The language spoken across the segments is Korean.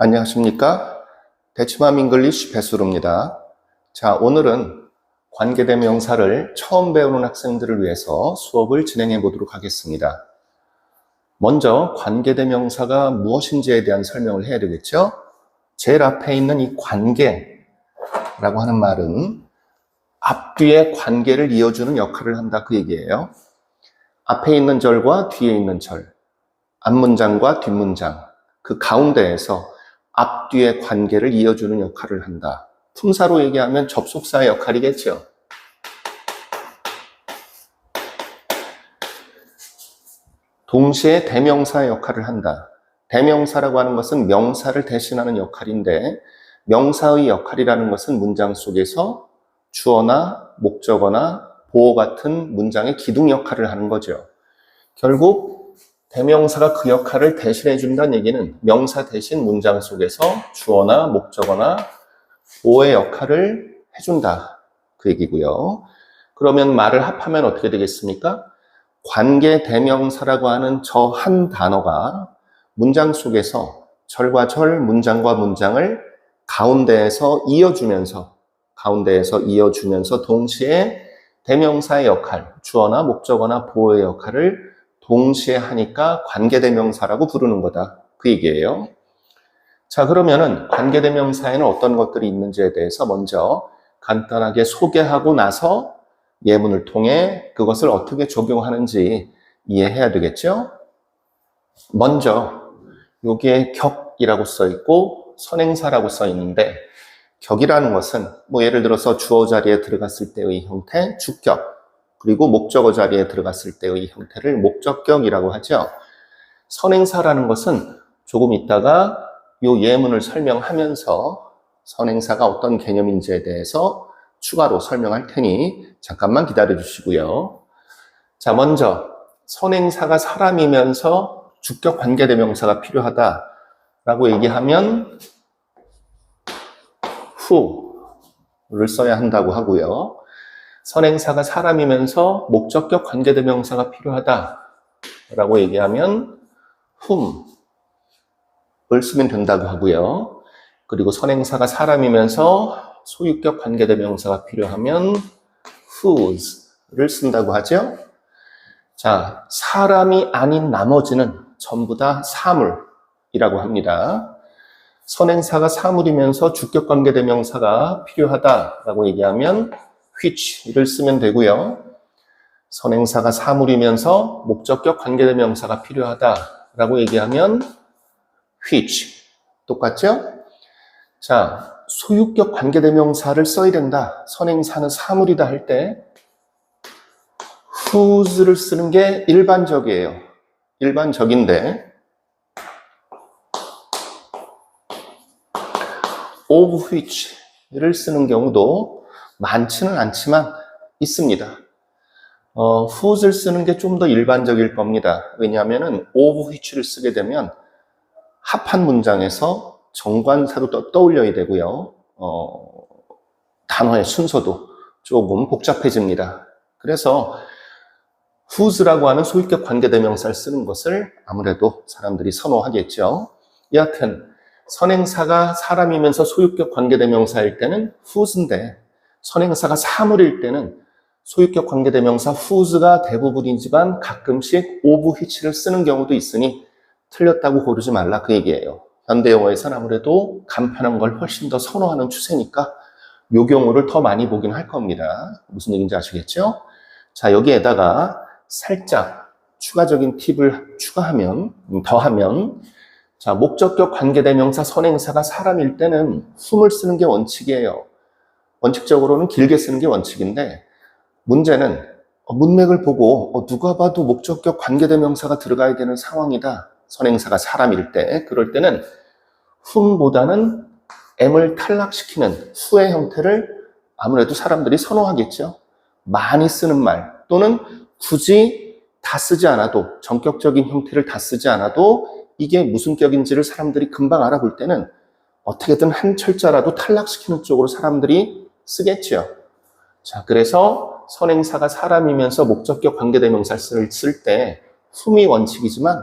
안녕하십니까? 대치맘 잉글리쉬 배수루입니다. 자, 오늘은 관계대명사를 처음 배우는 학생들을 위해서 수업을 진행해 보도록 하겠습니다. 먼저 관계대명사가 무엇인지에 대한 설명을 해야 되겠죠? 제일 앞에 있는 이 관계라고 하는 말은 앞뒤의 관계를 이어주는 역할을 한다, 그 얘기예요. 앞에 있는 절과 뒤에 있는 절, 앞문장과 뒷문장, 그 가운데에서 앞뒤의 관계를 이어주는 역할을 한다. 품사로 얘기하면 접속사의 역할이겠죠. 동시에 대명사의 역할을 한다. 대명사라고 하는 것은 명사를 대신하는 역할인데, 명사의 역할이라는 것은 문장 속에서 주어나 목적어나 보어 같은 문장의 기둥 역할을 하는 거죠. 결국 대명사가 그 역할을 대신해 준다는 얘기는 명사 대신 문장 속에서 주어나 목적어나 보어의 역할을 해준다, 그 얘기고요. 그러면 말을 합하면 어떻게 되겠습니까? 관계 대명사라고 하는 저 한 단어가 문장 속에서 절과 절, 문장과 문장을 가운데에서 이어주면서 동시에 대명사의 역할, 주어나 목적어나 보어의 역할을 동시에 하니까 관계대명사라고 부르는 거다, 그 얘기예요. 자, 그러면은 관계대명사에는 어떤 것들이 있는지에 대해서 먼저 간단하게 소개하고 나서 예문을 통해 그것을 어떻게 적용하는지 이해해야 되겠죠? 먼저 여기에 격이라고 써 있고 선행사라고 써 있는데, 격이라는 것은 예를 들어서 주어 자리에 들어갔을 때의 형태, 주격, 그리고 목적어 자리에 들어갔을 때의 형태를 목적격이라고 하죠. 선행사라는 것은 조금 있다가 이 예문을 설명하면서 선행사가 어떤 개념인지에 대해서 추가로 설명할 테니 잠깐만 기다려 주시고요. 자, 먼저 선행사가 사람이면서 주격 관계대명사가 필요하다라고 얘기하면 who를 써야 한다고 하고요. 선행사가 사람이면서 목적격 관계대명사가 필요하다라고 얘기하면 whom을 쓰면 된다고 하고요. 그리고 선행사가 사람이면서 소유격 관계대명사가 필요하면 whose를 쓴다고 하죠. 자, 사람이 아닌 나머지는 전부 다 사물이라고 합니다. 선행사가 사물이면서 주격 관계대명사가 필요하다라고 얘기하면 which를 쓰면 되고요. 선행사가 사물이면서 목적격 관계대명사가 필요하다라고 얘기하면 which. 똑같죠? 자, 소유격 관계대명사를 써야 된다, 선행사는 사물이다 할 때 whose를 쓰는 게 일반적이에요. 일반적인데 of which를 쓰는 경우도 많지는 않지만 있습니다. whose를 쓰는 게 좀 더 일반적일 겁니다. 왜냐하면 of which를 쓰게 되면 합한 문장에서 정관사도 떠올려야 되고요. 단어의 순서도 조금 복잡해집니다. 그래서 whose라고 하는 소유격 관계대명사를 쓰는 것을 아무래도 사람들이 선호하겠죠. 여하튼 선행사가 사람이면서 소유격 관계대명사일 때는 whose인데, 선행사가 사물일 때는 소유격 관계대명사 whose가 대부분이지만 가끔씩 of which를 쓰는 경우도 있으니 틀렸다고 고르지 말라, 그 얘기예요. 현대영어에서는 아무래도 간편한 걸 훨씬 더 선호하는 추세니까 요 경우를 더 많이 보긴 할 겁니다. 무슨 얘기인지 아시겠죠? 자, 여기에다가 살짝 추가적인 팁을 더하면, 자, 목적격 관계대명사 선행사가 사람일 때는 whom을 쓰는 게 원칙이에요. 원칙적으로는 길게 쓰는 게 원칙인데, 문제는 문맥을 보고 누가 봐도 목적격 관계대명사가 들어가야 되는 상황이다, 선행사가 사람일 때. 그럴 때는 whom보다는 m을 탈락시키는 who의 형태를 아무래도 사람들이 선호하겠죠. 많이 쓰는 말, 또는 굳이 다 쓰지 않아도, 전격적인 형태를 다 쓰지 않아도 이게 무슨 격인지를 사람들이 금방 알아볼 때는 어떻게든 한 철자라도 탈락시키는 쪽으로 사람들이 쓰겠죠. 자, 그래서 선행사가 사람이면서 목적격 관계대명사를 쓸 때 whom이 원칙이지만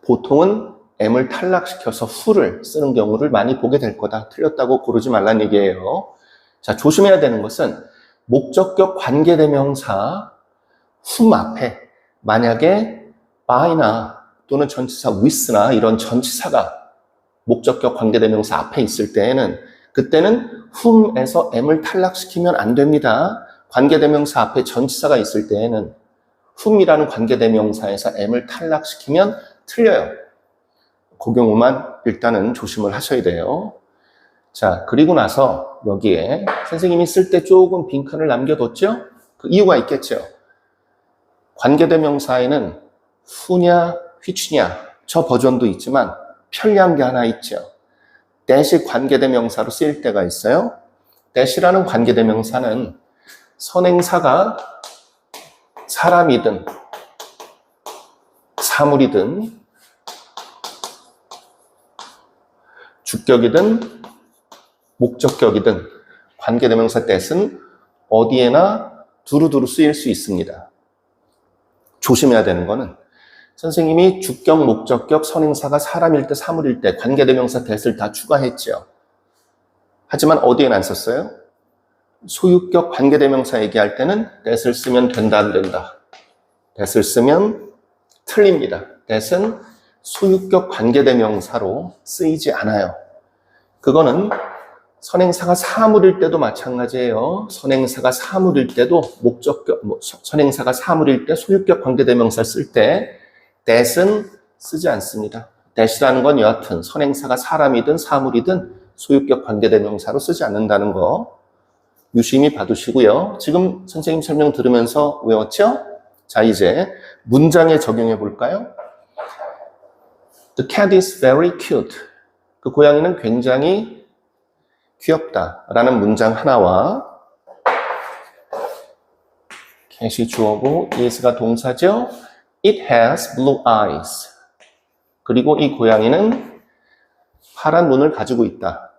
보통은 M을 탈락시켜서 who를 쓰는 경우를 많이 보게 될 거다. 틀렸다고 고르지 말란 얘기예요. 자, 조심해야 되는 것은 목적격 관계대명사 whom 앞에 만약에 by나 또는 전치사 with나 이런 전치사가 목적격 관계대명사 앞에 있을 때에는 그때는 whom에서 M을 탈락시키면 안 됩니다. 관계대명사 앞에 전치사가 있을 때에는 whom이라는 관계대명사에서 M을 탈락시키면 틀려요. 그 경우만 일단은 조심을 하셔야 돼요. 자, 그리고 나서 여기에 선생님이 쓸 때 조금 빈칸을 남겨뒀죠? 그 이유가 있겠죠. 관계대명사에는 who냐, which냐 저 버전도 있지만 편리한 게 하나 있죠. that이 관계대명사로 쓰일 때가 있어요. that이라는 관계대명사는 선행사가 사람이든 사물이든 주격이든 목적격이든 관계대명사 that은 어디에나 두루두루 쓰일 수 있습니다. 조심해야 되는 거는 선생님이 주격, 목적격, 선행사가 사람일 때, 사물일 때 관계대명사 that을 다 추가했죠. 하지만 어디에는 안 썼어요? 소유격 관계대명사 얘기할 때는 that을 쓰면 된다, 안 된다. that을 쓰면 틀립니다. that은 소유격 관계대명사로 쓰이지 않아요. 그거는 선행사가 사물일 때도 마찬가지예요. 선행사가 사물일 때도 목적격, 선행사가 사물일 때 소유격 관계대명사 쓸 때 that은 쓰지 않습니다. that이라는 건 여하튼 선행사가 사람이든 사물이든 소유격 관계대명사로 쓰지 않는다는 거 유심히 봐두시고요. 지금 선생님 설명 들으면서 외웠죠? 자, 이제 문장에 적용해 볼까요? The cat is very cute. 그 고양이는 굉장히 귀엽다라는 문장 하나와 cat이 주어고 is가 동사죠. It has blue eyes. 그리고 이 고양이는 파란 눈을 가지고 있다.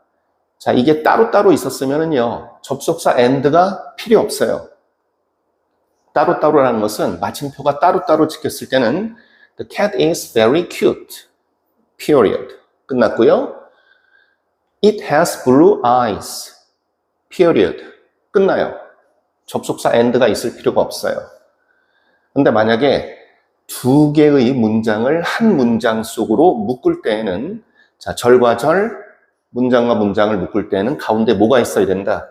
자, 이게 따로따로 있었으면요, 접속사 and가 필요 없어요. 따로따로라는 것은 마침표가 따로따로 찍혔을 때는 The cat is very cute. period. 끝났고요. It has blue eyes. period. 끝나요. 접속사 and가 있을 필요가 없어요. 근데 만약에 두 개의 문장을 한 문장 속으로 묶을 때에는, 자, 절과 절, 문장과 문장을 묶을 때에는 가운데 뭐가 있어야 된다?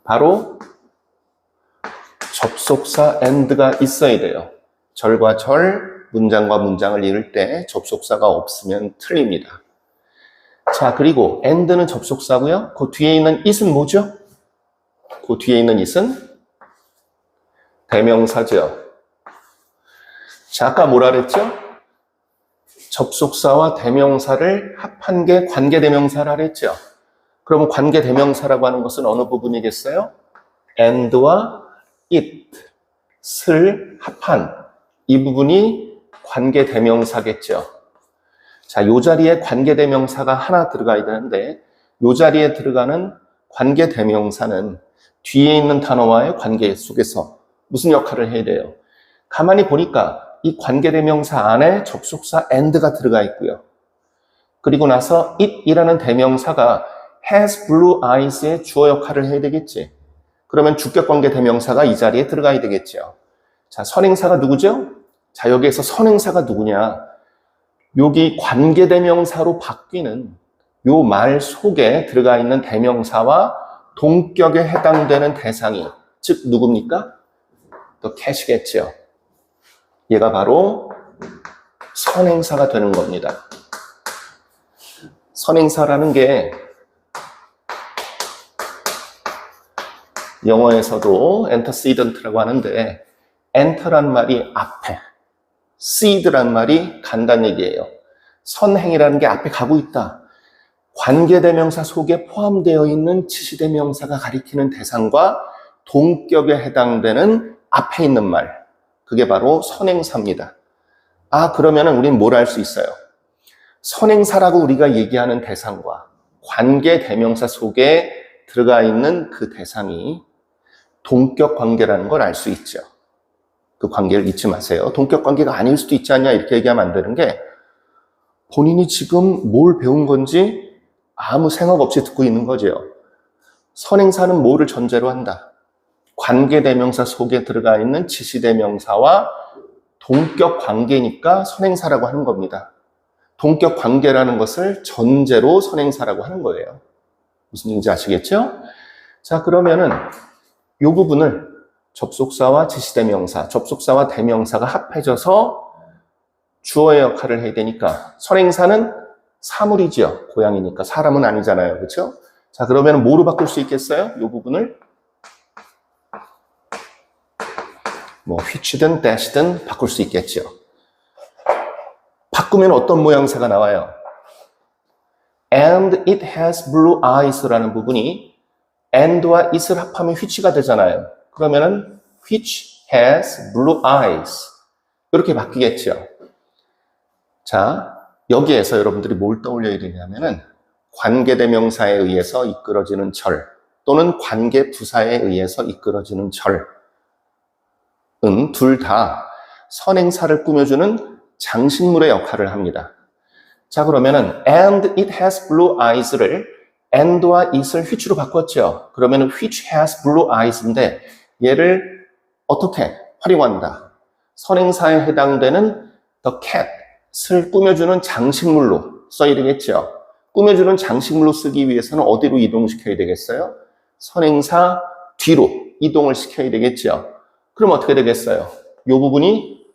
바로 접속사 and가 있어야 돼요. 절과 절, 문장과 문장을 이을 때 접속사가 없으면 틀립니다. 자, 그리고 and는 접속사고요. 그 뒤에 있는 it은 뭐죠? 그 뒤에 있는 it은 대명사죠. 자, 아까 뭐라 그랬죠? 접속사와 대명사를 합한 게 관계대명사라 그랬죠. 그럼 관계대명사라고 하는 것은 어느 부분이겠어요? and와 it을 합한 이 부분이 관계대명사겠죠. 자, 요 자리에 관계대명사가 하나 들어가야 되는데 요 자리에 들어가는 관계대명사는 뒤에 있는 단어와의 관계 속에서 무슨 역할을 해야 돼요? 가만히 보니까 이 관계대명사 안에 접속사 and가 들어가 있고요. 그리고 나서 it이라는 대명사가 has blue eyes의 주어 역할을 해야 되겠지. 그러면 주격관계대명사가 이 자리에 들어가야 되겠죠. 자, 선행사가 누구죠? 자, 여기에서 선행사가 누구냐? 여기 관계대명사로 바뀌는 요 말 속에 들어가 있는 대명사와 동격에 해당되는 대상이, 즉 누굽니까? 또 cat이겠죠. 얘가 바로 선행사가 되는 겁니다. 선행사라는 게 영어에서도 antecedent라고 하는데 enter란 말이 앞에, seed란 말이 간다는 얘기예요. 선행이라는 게 앞에 가고 있다. 관계대명사 속에 포함되어 있는 지시대명사가 가리키는 대상과 동격에 해당되는 앞에 있는 말, 그게 바로 선행사입니다. 아, 그러면은 우린 뭘 알 수 있어요? 선행사라고 우리가 얘기하는 대상과 관계대명사 속에 들어가 있는 그 대상이 동격 관계라는 걸 알 수 있죠. 그 관계를 잊지 마세요. 동격 관계가 아닐 수도 있지 않냐 이렇게 얘기하면 안 되는 게 본인이 지금 뭘 배운 건지 아무 생각 없이 듣고 있는 거죠. 선행사는 뭐를 전제로 한다? 관계대명사 속에 들어가 있는 지시대명사와 동격 관계니까 선행사라고 하는 겁니다. 동격 관계라는 것을 전제로 선행사라고 하는 거예요. 무슨 얘기인지 아시겠죠? 자, 그러면은 이 부분을 접속사와 지시대명사, 접속사와 대명사가 합해져서 주어의 역할을 해야 되니까 선행사는 사물이지요. 고양이니까 사람은 아니잖아요. 그렇죠? 자, 그러면 뭐로 바꿀 수 있겠어요? 이 부분을 뭐 which든 dash든 바꿀 수 있겠죠. 바꾸면 어떤 모양새가 나와요? And it has blue eyes라는 부분이 and와 it을 합하면 which가 되잖아요. 그러면은 which has blue eyes 이렇게 바뀌겠죠. 자, 여기에서 여러분들이 뭘 떠올려야 되냐면은 관계대명사에 의해서 이끌어지는 절 또는 관계부사에 의해서 이끌어지는 절은 둘 다 선행사를 꾸며주는 장식물의 역할을 합니다. 자, 그러면은 and it has blue eyes를 and와 it을 which로 바꿨죠. 그러면은 which has blue eyes인데 얘를 어떻게 활용한다? 선행사에 해당되는 the cat을 꾸며주는 장식물로 써야 되겠죠. 꾸며주는 장식물로 쓰기 위해서는 어디로 이동시켜야 되겠어요? 선행사 뒤로 이동을 시켜야 되겠죠. 그럼 어떻게 되겠어요? 이 부분이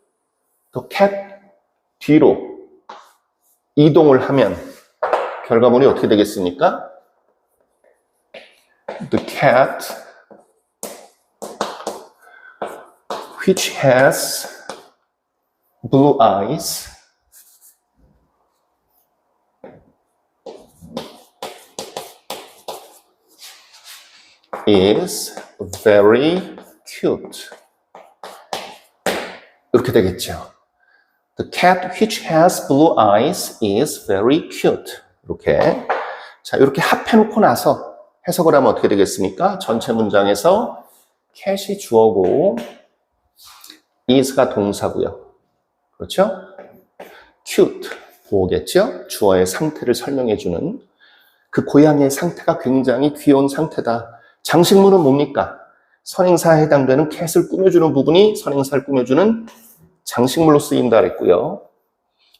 the cat 뒤로 이동을 하면 결과물이 어떻게 되겠습니까? The cat which has blue eyes is very cute. 이렇게 되겠죠. The cat which has blue eyes is very cute. 이렇게. 자, 이렇게 합해놓고 나서 해석을 하면 어떻게 되겠습니까? 전체 문장에서 cat이 주어고 is가 동사고요. 그렇죠? cute 보호겠죠? 주어의 상태를 설명해주는 그 고양이의 상태가 굉장히 귀여운 상태다. 장식물은 뭡니까? 선행사에 해당되는 cat을 꾸며주는 부분이 선행사를 꾸며주는 장식물로 쓰인다 그랬고요.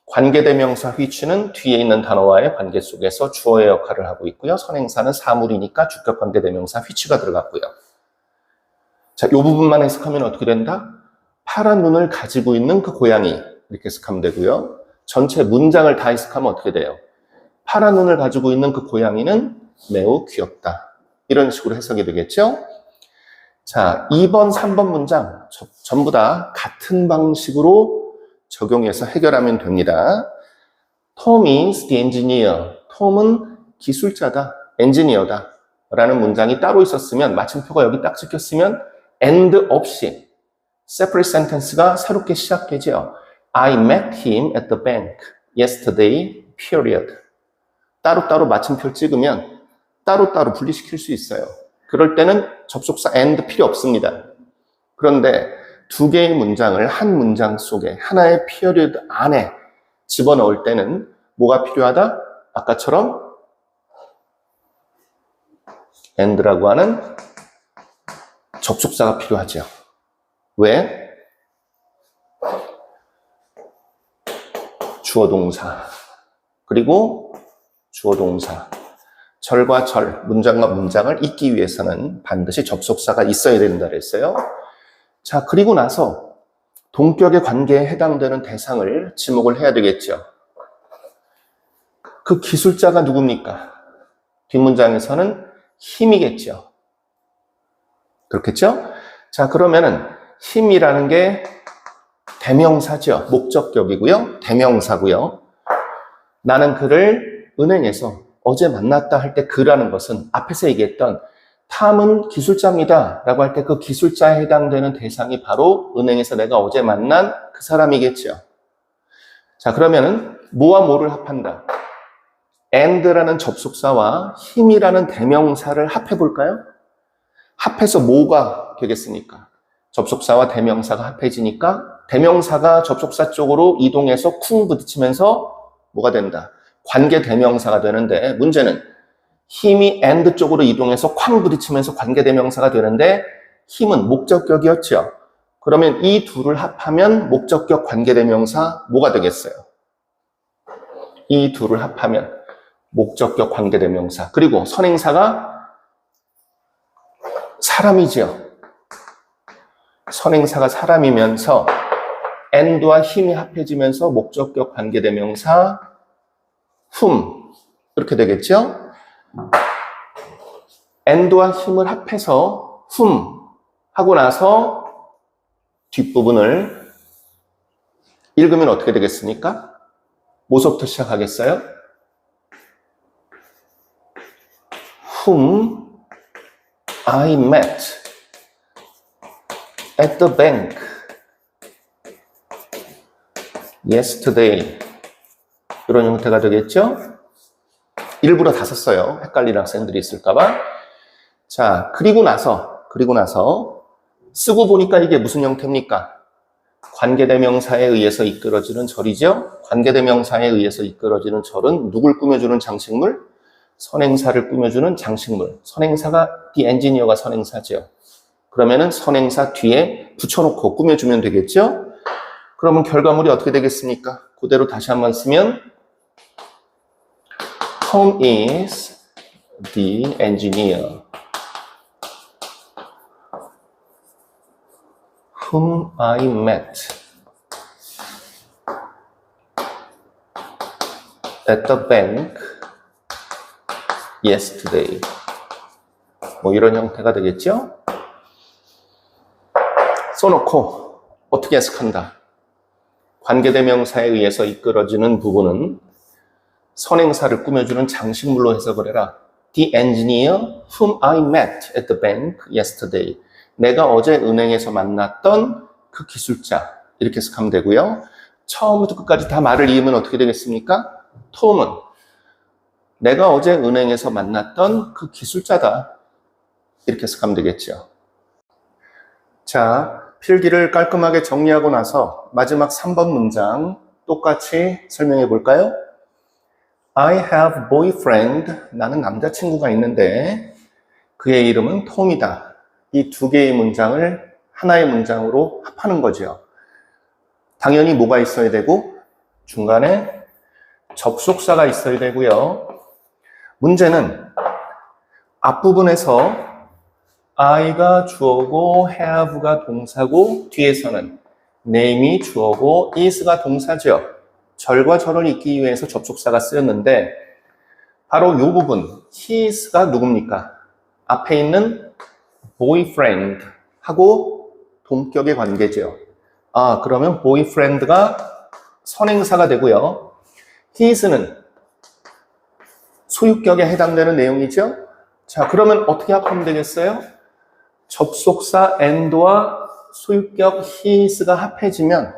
관계대명사 which는 뒤에 있는 단어와의 관계 속에서 주어의 역할을 하고 있고요. 선행사는 사물이니까 주격 관계대명사 which가 들어갔고요. 자, 이 부분만 해석하면 어떻게 된다? 파란 눈을 가지고 있는 그 고양이 이렇게 해석하면 되고요. 전체 문장을 다 해석하면 어떻게 돼요? 파란 눈을 가지고 있는 그 고양이는 매우 귀엽다. 이런 식으로 해석이 되겠죠? 자, 2번, 3번 문장 전부 다 같은 방식으로 적용해서 해결하면 됩니다. Tom is the engineer. 톰은 기술자다, 엔지니어다 라는 문장이 따로 있었으면 마침표가 여기 딱 찍혔으면 and 없이 separate sentence가 새롭게 시작되죠. I met him at the bank yesterday, period. 따로따로 마침표를 찍으면 따로따로 분리시킬 수 있어요. 그럴 때는 접속사 and 필요 없습니다. 그런데 두 개의 문장을 한 문장 속에 하나의 period 안에 집어넣을 때는 뭐가 필요하다? 아까처럼 and라고 하는 접속사가 필요하죠. 왜? 주어 동사 그리고 주어 동사 절과 절, 문장과 문장을 잇기 위해서는 반드시 접속사가 있어야 된다 그랬어요. 자, 그리고 나서 동격의 관계에 해당되는 대상을 지목을 해야 되겠죠. 그 기술자가 누굽니까? 뒷문장에서는 힘이겠죠. 그렇겠죠? 자, 그러면은 힘이라는 게 대명사죠. 목적격이고요. 대명사고요. 나는 그를 은행에서 어제 만났다 할 때 그라는 것은 앞에서 얘기했던 탐은 기술자입니다 라고 할 때 그 기술자에 해당되는 대상이 바로 은행에서 내가 어제 만난 그 사람이겠죠. 자, 그러면은 뭐와 뭐를 합한다? and라는 접속사와 힘이라는 대명사를 합해 볼까요? 합해서 뭐가 되겠습니까? 접속사와 대명사가 합해지니까 대명사가 접속사 쪽으로 이동해서 쿵 부딪히면서 뭐가 된다? 관계대명사가 되는데 문제는 힘이 and 쪽으로 이동해서 쾅 부딪히면서 관계대명사가 되는데 힘은 목적격이었죠. 그러면 이 둘을 합하면 목적격 관계대명사 뭐가 되겠어요? 이 둘을 합하면 목적격 관계대명사. 그리고 선행사가 사람이지요. 선행사가 사람이면서 and와 힘이 합해지면서 목적격 관계대명사 whom 이렇게 되겠죠? and와 힘을 합해서 whom 하고 나서 뒷부분을 읽으면 어떻게 되겠습니까? 뭐서부터 시작하겠어요? whom I met at the bank yesterday. 이런 형태가 되겠죠? 일부러 다 썼어요. 헷갈리는 학생들이 있을까봐. 자, 그리고 나서 쓰고 보니까 이게 무슨 형태입니까? 관계대명사에 의해서 이끌어지는 절이죠? 관계대명사에 의해서 이끌어지는 절은 누굴 꾸며주는 장식물? 선행사를 꾸며주는 장식물. 선행사가 the engineer가 선행사죠. 그러면은 선행사 뒤에 붙여놓고 꾸며주면 되겠죠? 그러면 결과물이 어떻게 되겠습니까? 그대로 다시 한번 쓰면 Tom is the engineer whom I met at the bank yesterday. 뭐 이런 형태가 되겠죠? 써놓고 어떻게 해석한다? 관계대명사에 의해서 이끌어지는 부분은 선행사를 꾸며주는 장식물로 해석을 해라. The engineer whom I met at the bank yesterday. 내가 어제 은행에서 만났던 그 기술자. 이렇게 해석하면 되고요. 처음부터 끝까지 다 말을 이으면 어떻게 되겠습니까? 톰은 내가 어제 은행에서 만났던 그 기술자다. 이렇게 해석하면 되겠죠. 자, 필기를 깔끔하게 정리하고 나서 마지막 3번 문장 똑같이 설명해 볼까요? I have boyfriend. 나는 남자친구가 있는데 그의 이름은 톰이다. 이 두 개의 문장을 하나의 문장으로 합하는 거죠. 당연히 뭐가 있어야 되고 중간에 접속사가 있어야 되고요. 문제는 앞부분에서 I가 주어고 have가 동사고 뒤에서는 name이 주어고 is가 동사죠. 절과 절을 잇기 위해서 접속사가 쓰였는데 바로 이 부분 his가 누굽니까? 앞에 있는 boyfriend하고 동격의 관계죠. 아, 그러면 boyfriend가 선행사가 되고요. his는 소유격에 해당되는 내용이죠. 자, 그러면 어떻게 합하면 되겠어요? 접속사 and와 소유격 his가 합해지면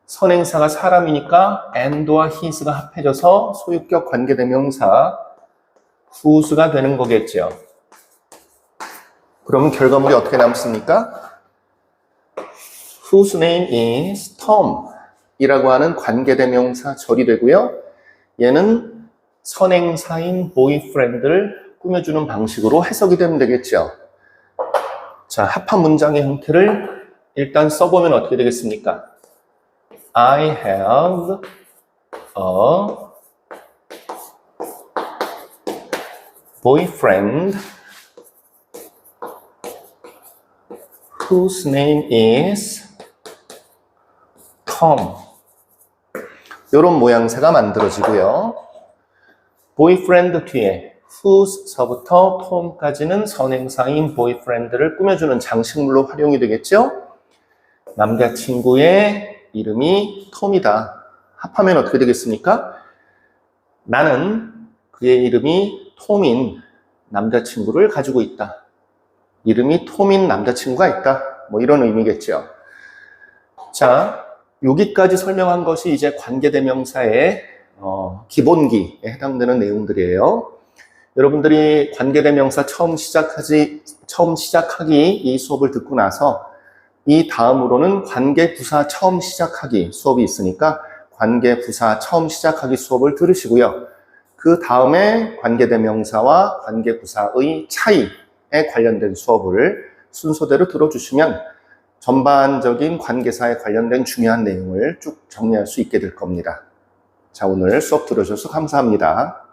선행사가 사람이니까 and와 his가 합해져서 소유격 관계대명사 whose가 되는 거겠죠. 그러면 결과물이 어떻게 남습니까? Whose name is Tom 이라고 하는 관계대명사 절이 되고요. 얘는 선행사인 boyfriend를 꾸며주는 방식으로 해석이 되면 되겠죠. 자, 합한 문장의 형태를 일단 써보면 어떻게 되겠습니까? I have a boyfriend whose name is Tom. 이런 모양새가 만들어지고요. boyfriend 뒤에 whose서부터 tom까지는 선행사인 boyfriend를 꾸며주는 장식물로 활용이 되겠죠? 남자친구의 이름이 톰이다. 합하면 어떻게 되겠습니까? 나는 그의 이름이 톰인 남자친구를 가지고 있다. 이름이 톰인 남자친구가 있다. 뭐 이런 의미겠죠. 자, 여기까지 설명한 것이 이제 관계대명사의 기본기에 해당되는 내용들이에요. 여러분들이 관계대명사 처음 시작하기 이 수업을 듣고 나서 이 다음으로는 관계부사 처음 시작하기 수업이 있으니까 관계부사 처음 시작하기 수업을 들으시고요. 그 다음에 관계대명사와 관계부사의 차이에 관련된 수업을 순서대로 들어주시면 전반적인 관계사에 관련된 중요한 내용을 쭉 정리할 수 있게 될 겁니다. 자, 오늘 수업 들어주셔서 감사합니다.